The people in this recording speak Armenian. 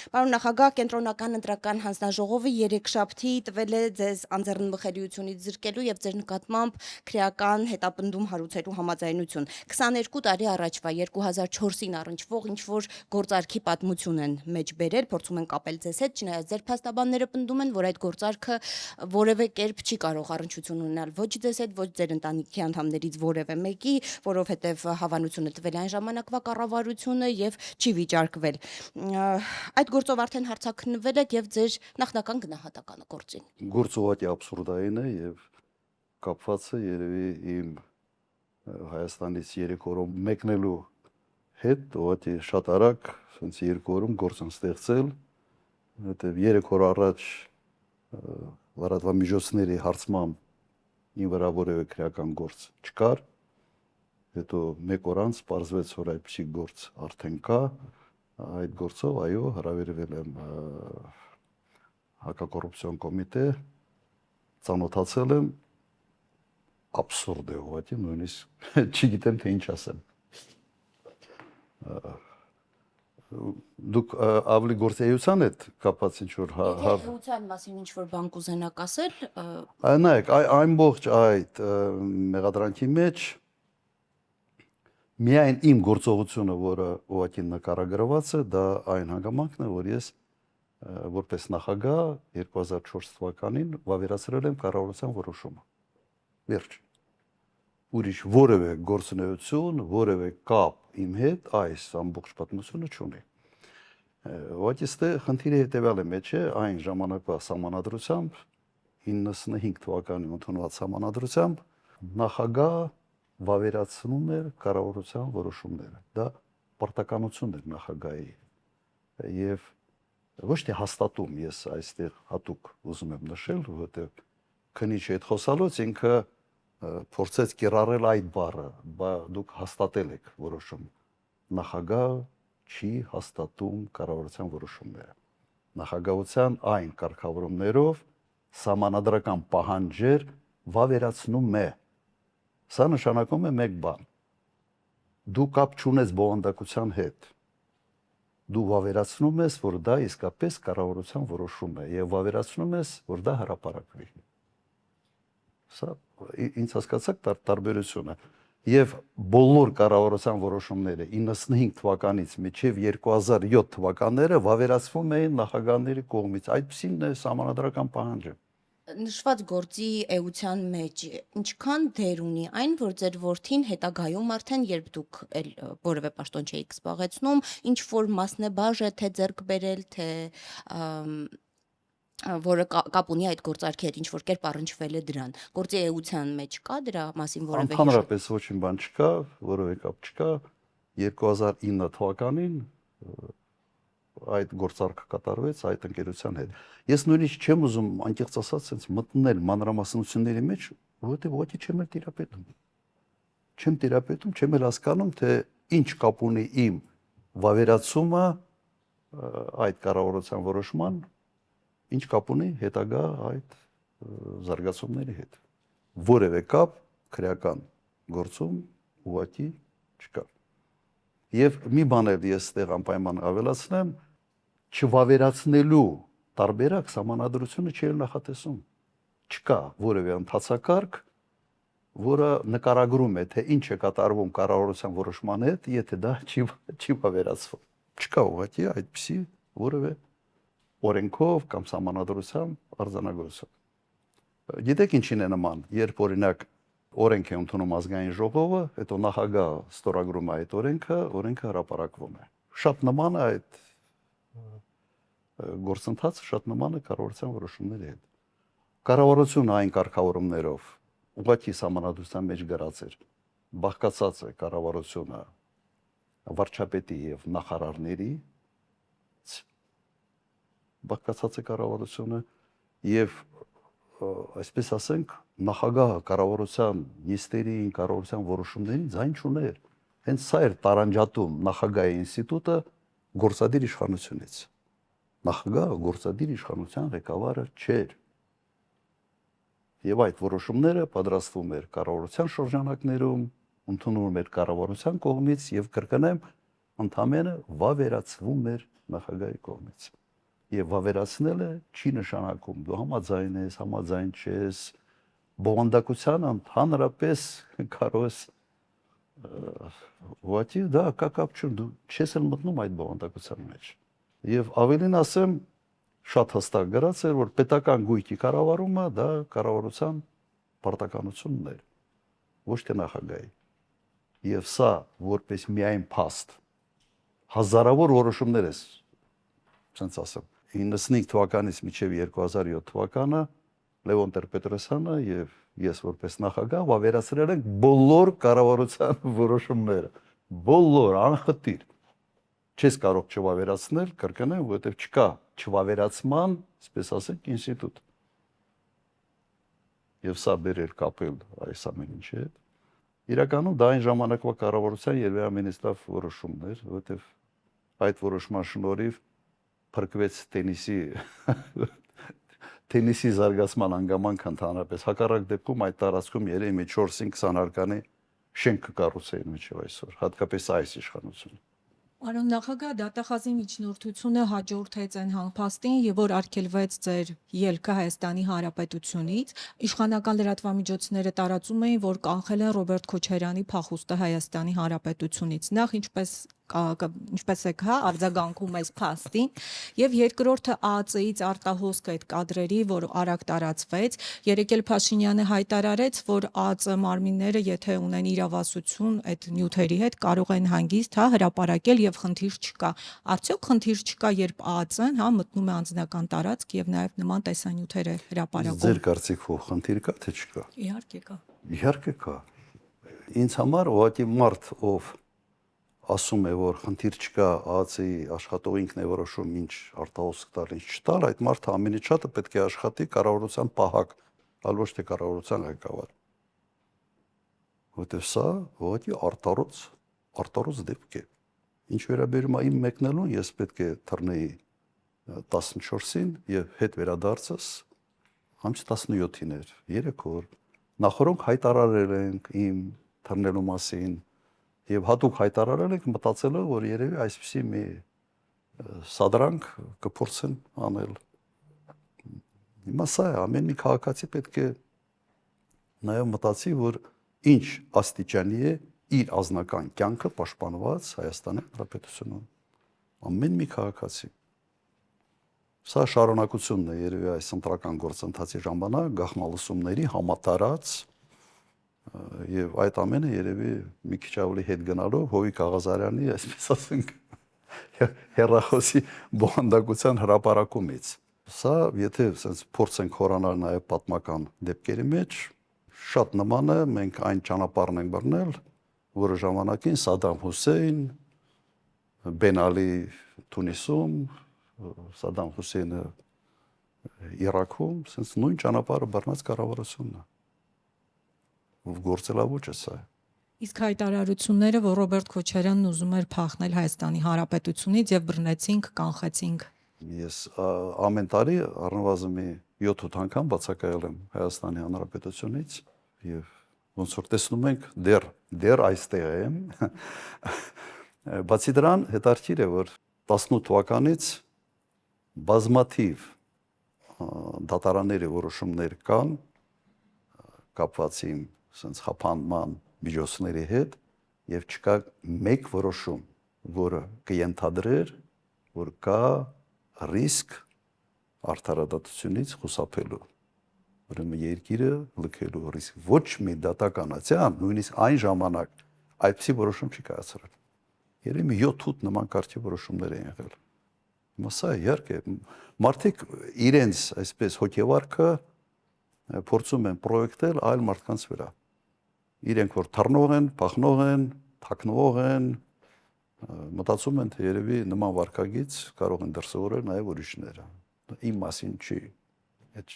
Պարոն նախագահ, կենտրոնական ընտրական հանձնաժողովը երեքշաբթի տվել է ձեզ անձեռնմխելիությունից զրկելու եւ ձեր նկատմամբ քրեական հետապնդում հարուցելու համաձայնություն։ 22 տարի առաջվա 2004-ին առնչվող ինչ որ գործարքի պատմություն են մեջ բերել, փորձում են կապել ձեզ հետ, չնայած ձեր փաստաբանները պնդում են, որ այդ գործարքը որևէ կերպ չի կարող առնչություն ունենալ ոչ ձեզ հետ, ոչ ձեր ընտանիքի անդամներից որևէ մեկի, որովհետեւ հավանությունը տվել այն ժամանակվա կառավարությունը եւ չի վիճարկվել։ Այդ գործով արդեն հարցաքննվել եք եւ ձեր նախնական գնահատականը գործին։ Գործը ուղղակի աբսուրդային է եւ կապված է երևի իմ Հայաստանից 3 օրում մեկնելու հետ, ուղղակի շատ արագ, ասենց 2 օրում գործ են ստեղծել, որովհետեւ 3 օր առաջ լրատվամիջոցների հարցմամբ ին վրա որևէ քրեական գործ չկար, հետո 1 օր անց պարզվեց, որ այդպիսի գործ արդեն կա, այդ գործով այո հրավիրվել եմ հակակոռուպցիոն կոմիտե, ծանոթացել եմ, աբսուրդ է ուղղակի, նույնիսկ չգիտեմ թե ինչ ասեմ։ Դուք ավելի գործեայության հետ կապված ինչ որ Էության մասին ինչ որ բան կուզենաք ասել։ Նայեք, ամբողջ այդ մեղադրանքի մեջ միայն իմ գործողությունը, որը ուղղակի նկարագրված է, դա այն հանգամանքն է, որ ես որպես նախագահ 2004 թվականին վավերացրել եմ կառավարության որոշումը։ Վերջ։ Ուրիշ որևէ գործունեություն, որևէ կապ իմ հետ այս ամբողջ պատմությունը չունի։ Ուղղակի ստե խնդիրը հետևյալը մեջ է, այն ժամանակվա սահմանադրությամբ 95 թվականին ընդունված սահմանադրությամբ նախագահ վավերացնում էր կառավարության որոշումները։ Դա պարտականություն էր նախագահի եւ ոչ թե հաստատում, ես այստեղ հատուկ ուզում եմ նշել, որովհետեւ քննիչի հետ խոսալուց ինքը փորձեց կիրառել այդ բառը, բայց դուք հաստատել եք որոշում։ Նախագահ չի հաստատում կառավարության որոշումները։ Նախագահության այն կարգավորումներով սահմանադրական պահանջեր վավերացնում է։ Սա նշանակում է մեկ բան. դու կապ չունես բովանդակության հետ։ Դու վավերացնում ես, որ դա իսկապես կառավարության որոշում է եւ վավերացնում ես, որ դա հրապարակվի։ Սա ինձ հասկացաք տարբերությունը եւ բոլոր կառավարության որոշումները 95 թվականից մինչեւ 2007 թվականները վավերացվում էին նախագահների կողմից։ Այդպիսին է սահմանադրական պահանջը։ Նշված գործի էության մեջ ինչքան դեր ունի այն, որ ձեր որդին հետագայում արդեն երբ դուք որևէ պաշտոն չէիք զբաղեցնում, ինչ որ մասնեբաժ է թե ձեռք բերել, թե որը կապ ունի այդ գործարքի հետ, ինչ որ կերպ առնչվել է դրան։ Գործի էության մեջ կա դրա մասին որևէ Ընդհանրապես ոչինչ բան չկա, որևէ կապ չկա։ 2009 թվականին այդ գործարքը կատարվեց այդ ընկերության հետ։ Ես նույնիսկ չեմ ուզում անկեղծ ասած sense մտնել մանրամասնությունների մեջ, որովհետև ոչինչ չեմ տիրապետում։ Չեմ տիրապետում, չեմ էլ հասկանում, թե ինչ կապ ունի իմ վավերացումը այդ կառավարության որոշման, ինչ կապ ունի հետագա այդ զարգացումների հետ։ Որևէ կապ քրեական գործում ուղղակի չկա։ Եվ մի բան էլ ես այդտեղ անպայման ավելացնեմ, չվավերացնելու տարբերակ սահմանադրությունը չի նախատեսում։ Չկա որևէ ընթացակարգ, որը նկարագրում է, թե ինչ է կատարվում կառավարության որոշման հետ, եթե դա չի վավերացվում։ Չկա ուղղակի այդպիսի որևէ օրենքով կամ սահմանադրությամբ արձանագրություն։ Գիտեք ինչին է նման, երբ օրինակ օրենք է ընդունում ազգային ժողովը, հետո նախագահ ստորագրում է այդ օրենքը հրապարակվում է։ Շատ նման է այդ գործընթացը, շատ նման է կառավարության որոշումների հետ։ Կառավարությունը այն կարգավորումներով ուղղակի սահմանադրության մեջ գրած էր, բաղկացած է կառավարությունը վարչապետի եւ նախարարների, բաղկացած է կառավարությունը եւ այսպես ասենք նախագահը կառավարության նիստերին, կառավարության որոշումներին ձայն չուներ։ Հենց սա էր տարանջատում նախագահի ինստիտուտը գործադիր իշխանությունից։ Նախագահը գործադիր իշխանության ղեկավարը չէր։ Եվ այդ որոշումները պատրաստվում էր կառավարության շրջանակներում, ընդունում էր կառավարության կողմից եւ կրկնեմ ընդամենը վավերացվում էր նախագահի կողմից։ Եվ վավերացնելը չի նշանակում դու համաձայն ես, համաձայն չես, բովանդակությանը ընդհանրապես կարող ես ուղղակի դա կա կապ չունի, դու չես էլ մտնում այդ բովանդակության մեջ։ Եվ ավելին ասեմ, շատ հստակ գրած էր, որ պետական գույքի կառավարումը դա կառավարության պարտականությունն էր, ոչ թե նախագահի։ Եվ սա որպես միայն փաստ հազարավոր որոշումներ է, ասենց ասեմ, 95 թվականից մինչև 2007 թվականը Լևոն Տեր-Պետրոսյանը եւ ես որպես նախագահ վավերացրել ենք բոլոր կառավարության որոշումները, բոլոր անխտիր։ Չես կարող չվավերացնել, կրկնեմ, որովհետեւ չկա չվավերացման, այսպես ասենք, ինստիտուտ։ Եվ սա բերել կապել այս ամեն ինչի հետ։ Իրականում դա այն ժամանակվա կառավարության եւ ամենստավ որոշումն էր, որովհետեւ այդ որոշման շնորհիվ փրկվեց տենիսի զարգացման հանգամանքը ընդհանրապես։ Հակառակ դեպքում այդ տարածքում երևի մի 4-5-20 հարկանի շենք կկառուցեին մինչև այսօր, հատկապես այս իշխանությունը։ Պարոն նախագահ, դատախազի միջնորդությունը հաջորդեց այն համբաստին, եւ որ արգելվեց ձեր ելքը Հայաստանի Հանրապետությունից, իշխանական լրատվամիջոցները տարածում էին, որ կանխել են Ռոբերտ Քոչարյանի փախուստը Հայաստանի Հանրապետությունից։ Նախ ինչպես եք արձագանքում այս փաստին, եւ երկրորդը ԱԱԾ-ից արտահոսք այդ կադրերի, որ արագ տարածվեց, երեք էլ Փաշինյանը հայտարարեց, որ ԱԱԾ մարմինները, եթե ունեն իրավասություն այդ նյութերի հետ, կարող են հանգիստ հրապարակել եւ խնդիր չկա։ Արդյոք խնդիր չկա, երբ ԱԱԾ-ն մտնում է անձնական տարածք եւ նաեւ նման տեսանյութեր է հրապարակում։ Ձեր կարծիքով խնդիր կա թե չկա։ Իհարկե կա։ Իհարկե կա։ Ինձ համար ուղղակի մարդ, ով ասում է, որ խնդիր չկա, ԱԱԾ-ի աշխատողինքն է որոշում ինչ արտահոսք տալ, ինչ չտալ, այդ մարդը ամենից շատը պետք է աշխատի կառավարության պահակ, այլ ոչ թե կառավարության ղեկավար։ Որտեւ սա ուղղակի արտարոց դեպք է։ Ինչ վերաբերում է իմ մեկնելուն, ես պետք է թռնեի 14-ին եւ հետ վերադարձս ամս 17-ին էր, 3 օր։ Նախորդ հայտարարել ենք իմ թռնելու մասին եւ հատուկ հայտարարել ենք մտածելով, որ երևի այսպեսի մի սադրանք կփորձեն անել։ Հիմա սա է, ամեն մի քաղաքացի պետք է նաեւ մտածի, որ ինչ աստիճանի է իր ազնական կյանքը պաշտպանված Հայաստանի Հանրապետությունում։ Ամեն մի քաղաքացի։ Սա շարունակությունն է երևի այս ընտրական գործընթացի ժամանակ գաղտնալսումների համատարած եւ այդ ամենը երևի մի քիչ ավելի հետ գնալով Հովիկ Աղազարյանի, այսպես ասենք, հերրախոսի բովանդակության հրապարակումից։ Սա, եթե sense փորձենք խորանալ նաեւ պատմական դեպքերի մեջ, շատ նման է, մենք այն ճանապարհն ենք բռնել, որը ժամանակին Սադամ Հուսեյն, Բեն Ալի Թունիսում, Սադամ Հուսեյնը Իրաքում, sense նույն ճանապարհը բռնած կառավարությունն է։ Գործելավոճը սա է։ Իսկ հայտարարությունները, որ Ռոբերտ Քոչարյանն ուզում էր փախնել Հայաստանի Հանրապետությունից եւ բռնեցինք, կանխեցինք։ Ես ամեն տարի առնվազն մի 7-8 անգամ բացակայել եմ Հայաստանի Հանրապետությունից եւ ոնց որ տեսնում ենք դեռ այստեղ եմ։ Բացի դրան հետաքրքիր է, որ 18 թվականից բազմաթիվ դատարանների որոշումներ կան կապված իմ sense խափանման միջոցների հետ եւ չկա մեկ որոշում, որը կընդհանրեր, որ կա ռիսկ արդարադատությունից խուսափելու, ուրեմն երկիրը լքելու ռիսկ։ Ոչ մի դատականացիան նույնիսկ այն ժամանակ այդպիսի որոշում չի կայացրել։ Երևի մի 7-8 նման կարգի որոշումներ են եղել։ Հիմա սա իհարկե մարդիկ իրենց այսպես հոգեվարքը փորձում են պրոյեկտել այլ մարդկանց վրա։ Իրենք որ թռնող են, փախնող են, թաքնվող են, մտածում են, թե երևի նման վարքագիծ կարող են դրսևորել նաև ուրիշները։ Իմ մասին չի։ Այդ